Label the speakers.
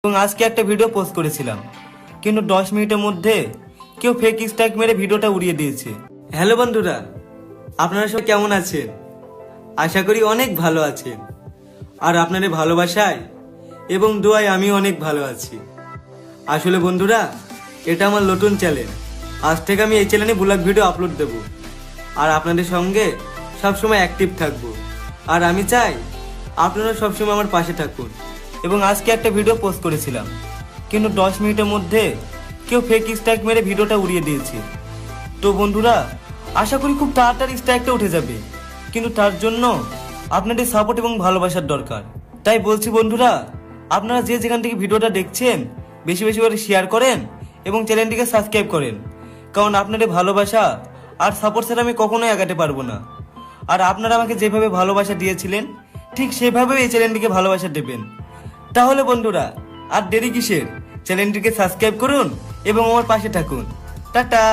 Speaker 1: এবং আজকে একটা ভিডিও পোস্ট করেছিলাম, কিন্তু 10 মিনিটের মধ্যে কেউ ফেক স্ট্রাইক মেরে ভিডিওটা উড়িয়ে দিয়েছে। হ্যালো বন্ধুরা, আপনারা সব কেমন আছেন? আশা করি অনেক ভালো আছেন। আর আপনাদের ভালোবাসায় এবং দোয়ায় আমি অনেক ভালো আছি। আসলে বন্ধুরা, এটা আমার নতুন চ্যানেল। আজ থেকে আমি এই চ্যানেলে ব্লগ ভিডিও আপলোড দেব আর আপনাদের সঙ্গে সবসময় অ্যাক্টিভ থাকবো। আর আমি চাই আপনারা সবসময় আমার পাশে থাকুন। এবং আজকে একটা ভিডিও পোস্ট করেছিলাম, কিন্তু 10 মিনিটের মধ্যে কেউ ফেক স্ট্রাইক মেরে ভিডিওটা উড়িয়ে দিয়েছে। তো বন্ধুরা, আশা করি খুব তাড়াতাড়ি স্ট্রাইকটা উঠে যাবে, কিন্তু তার জন্য আপনাদের সাপোর্ট এবং ভালোবাসার দরকার। তাই বলছি বন্ধুরা, আপনারা যে যেখান থেকে ভিডিওটা দেখছেন বেশি বেশি করে শেয়ার করেন এবং চ্যানেলটিকে সাবস্ক্রাইব করেন, কারণ আপনাদের ভালোবাসা আর সাপোর্ট ছাড়া আমি কখনোই আগাতে পারবো না। আর আপনারা আমাকে যেভাবে ভালোবাসা দিয়েছিলেন ঠিক সেভাবেই এই চ্যানেলটিকে ভালোবাসা দেবেন। তাহলে বন্ধুরা, আর দেরি কিসের? চ্যানেলটিকে সাবস্ক্রাইব করুন এবং আমার পাশে থাকুন। টাটা।